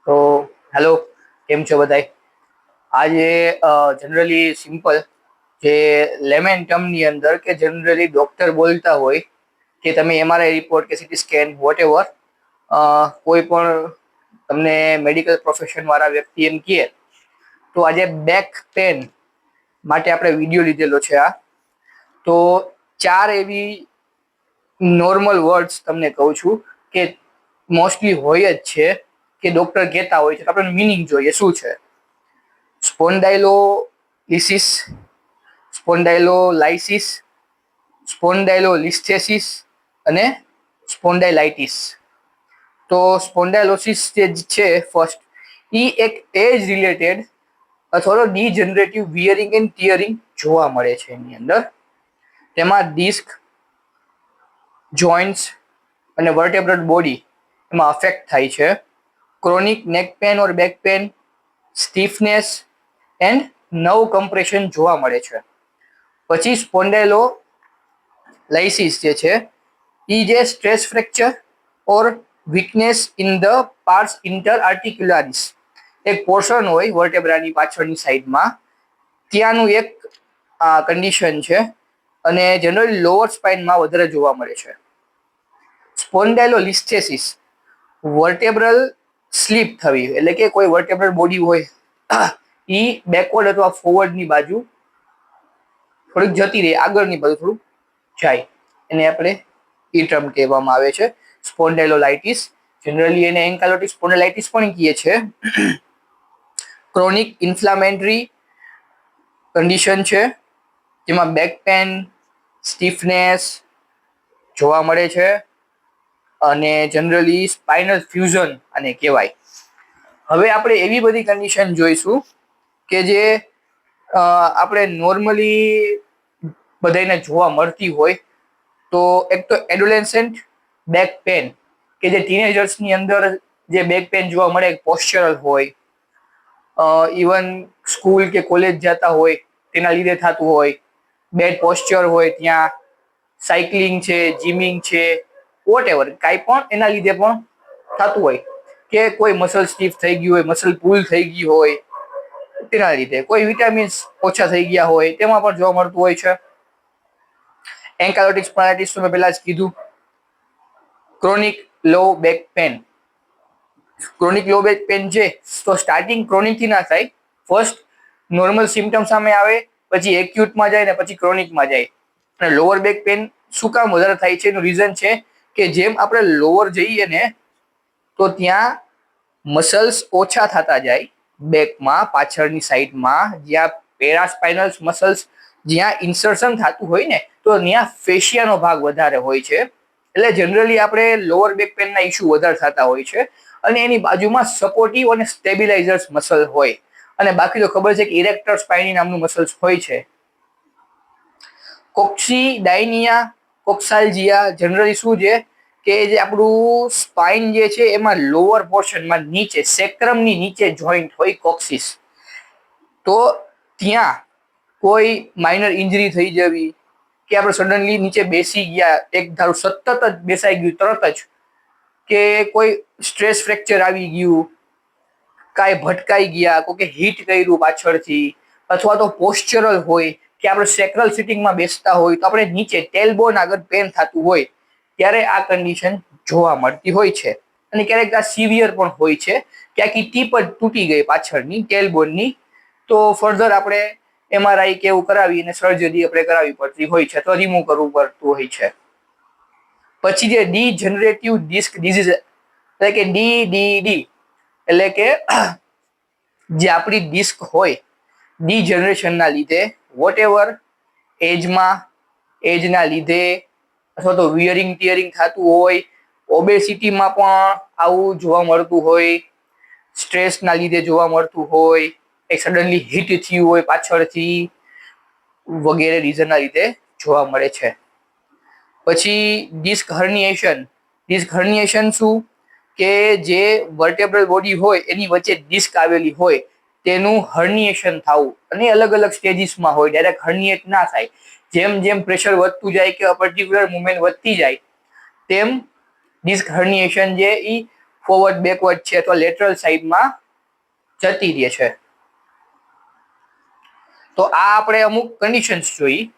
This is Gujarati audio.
તો હેલો, કેમ છો બધાય? આજે જનરલી સિમ્પલ જે લેમેન ટર્મની અંદર કે જનરલી ડોક્ટર બોલતા હોય કે તમે એમઆરઆઈ રિપોર્ટ કે સીટી સ્કેન વોટ એવર કોઈ પણ તમને મેડિકલ પ્રોફેશન વાળા વ્યક્તિ એમ કહે તો આજે બેક પેન માટે આપણે વિડીયો લીધેલો છે. આ તો ચાર એવી નોર્મલ વર્ડ્સ તમને કહું છું કે મોસ્ટલી હોય જ છે કે ડોક્ટર કહેતા હોય છે. આપણે મિનિંગ જોઈએ શું છે. સ્પોન્ડાઇલોલિસિસ, સ્પોન્ડાઇલોલાઇસિસ, સ્પોન્ડાઇલોલિસ્થેસિસ અને સ્પોન્ડાઇલાઇટિસ. તો સ્પોન્ડાઇલોસિસ જે છે ફર્સ્ટ, એ એક એજ રિલેટેડ અથવા તો ડીજનરેટિવ વિયરિંગ એન્ડ ટીયરિંગ જોવા મળે છે. એની અંદર તેમાં ડિસ્ક, જોઇન્ટ્સ અને વર્ટેબ્રલ બોડી એમાં અફેક્ટ થાય છે. Chronic neck pain or back pain, stiffness and nerve compression જોવા મળે છે. પછી સ્પોન્ડાઇલોલાઇસિસ જે છે એ જે stress fracture or weakness in the parts interarticularis, એક પોર્શન હોય વર્ટેબ્રાની પાછળની સાઈડમાં, ત્યાંનું એક કન્ડિશન છે અને જનરલી લોઅર સ્પાઇનમાં વધારે જોવા મળે છે. સ્પોન્ડાઇલોલિસ્થેસિસ, વર્ટેબ્રલ સ્લીપ થવી, એટલે કે કોઈ વર્ટેબ્રલ બોડી હોય એ બેકવર્ડ અથવા ફોરવર્ડની બાજુ થોડીક જતી રહે, આગળની બાજુ થોડુંક જાય, એને આપણે ઈ ટર્મ કહેવામાં આવે છે સ્પોન્ડાઇલોલાઇટિસ. જનરલી એને એન્કાઇલોટિક સ્પોન્ડાઇલાઇટિસ પણ કહે છે. ક્રોનિક ઇન્ફ્લામેટરી કન્ડિશન છે જેમાં બેક પેન, સ્ટીફનેસ જોવા મળે છે અને જનરલી સ્પાઇનલ ફ્યુઝન આને કહેવાય. હવે આપણે એવી બધી કન્ડિશન જોઈશું કે જે આપણે નોર્મલી બધાને જોવા મળતી હોય. તો એક તો એડોલેસન્ટ બેક પેન, કે જે ટીનેજર્સની અંદર જે બેક પેન જોવા મળે, પોસ્ચરલ હોય, ઇવન સ્કૂલ કે કોલેજ જતા હોય તેના લીધે થતું હોય, બેડ પોસ્ચર હોય ત્યાં, સાયકલિંગ છે, જીમિંગ છે, વોટ એવર કાંઈ પણ એના લીધે પણ થતું હોય, કે કોઈ મસલ સ્ટીફ થઈ ગયું હોય, મસલ પુલ થઈ ગઈ હોય તેના લીધે, કોઈ વિટામિન્સ ઓછા થઈ ગયા હોય તેમાં પણ જોવા મળતું હોય છે. એન્કાઇલોટિક સ્પોન્ડાઇટિસ તો મેં પહેલા જ કીધું. ક્રોનિક લો બેક પેન, ક્રોનિક લો બેક પેન છે તો સ્ટાર્ટિંગ ક્રોનિકથી ના થાય, ફર્સ્ટ નોર્મલ સિમ્ટમ સામે આવે, પછી એક્યુટમાં જાય ને પછી ક્રોનિકમાં જાય. અને લોઅર બેક પેન શું કામ વધારે થાય છે એનું રીઝન છે કે જેમ આપણે લોઅર જઈએ ને તો ત્યાં મસલ્સ ઓછા થતા જાય બેકમાં, પાછળની સાઈડમાં, જ્યાં પેરાસ્પાઇનલ મસલ્સ જ્યાં ઇન્સર્શન થતું હોય ને તો ત્યાં ફેશિયાનો ભાગ વધારે હોય છે. એટલે જનરલી આપણે લોઅર બેક પેનના ઇસ્યુ વધારે થતા હોય છે. અને એની બાજુમાં સપોર્ટિવ અને સ્ટેબિલાઇઝર્સ મસલ હોય. અને બાકી તો ખબર છે કે ઇરેક્ટર સ્પાઇની નામનું મસલ્સ હોય છે. કોક્સીડાયનિયા, કોક્સાલ્જિયા જનરલી શું છે કે જે આપણું સ્પાઇન જે છે એમાં લોઅર પોર્શનમાં નીચે સેક્રમની નીચે જોઈન્ટ હોય કોક્સિસ. તો ત્યાં કોઈ માઇનર ઇન્જરી થઈ જવી, કે આપણે સડનલી નીચે બેસી ગયા, એક ધારું સતત જ બેસાઈ ગયું તરત જ, કે કોઈ સ્ટ્રેસ ફ્રેક્ચર આવી ગયું, કાંઈ ભટકાઈ ગયા, કોઈ હિટ કર્યું પાછળથી, અથવા તો પોસ્ચરલ હોય કે આપણે સેક્રલ સિટિંગમાં બેસતા હોય તો આપણે નીચે ટેલબોન આગળ પેન થતું હોય ત્યારે આ કન્ડિશન જોવા મળતી હોય છે. અને ક્યારેક આ સિવિયર પણ હોય છે કે આખી ટીપ જ તૂટી ગઈ પાછળની ટેલબોનની, તો ફર્ધર આપણે એમઆરઆઈ કે એવું કરાવી અને સર્જરી આપણે કરાવવી પડતી હોય છે, તો રિમૂવ કરવું પડતું હોય છે. પછી જે ડીજનરેટિવ ડિસ્ક ડિઝીઝ એટલે કે ડીડીડી, એટલે કે જે આપણી ડિસ્ક હોય ડીજનરેશનના લીધે, વોટ એવર એજમાં, એજના લીધે, અથવા તો વિયરિંગ ટિયરિંગ થતું હોય, ઓબેસિટીમાં પણ આવું જોવા મળતું હોય, સ્ટ્રેસના લીધે જોવા મળતું હોય, એક સડનલી હિટ થયું હોય પાછળથી, વગેરે રીઝનના લીધે જોવા મળે છે. પછી ડિસ્ક હર્નિએશન. ડિસ્ક હર્નિએશન શું કે જે વર્ટેબ્રલ બોડી હોય એની વચ્ચે ડિસ્ક આવેલી હોય તેનું હર્નિએશન થવું, અને અલગ અલગ સ્ટેજીસમાં હોય, ડાયરેક્ટ હર્નિએટ ના થાય. જેમ જેમ પ્રેશર વધતું જાય કે પર્ટિક્યુલર મુવમેન્ટ વધતી જાય તેમ ડિસ્ક હર્નિએશન જે ફોરવર્ડ બેકવર્ડ છે અથવા લેટરલ સાઈડમાં જતી રહે છે. તો આ આપણે અમુક કન્ડિશન્સ જોઈ.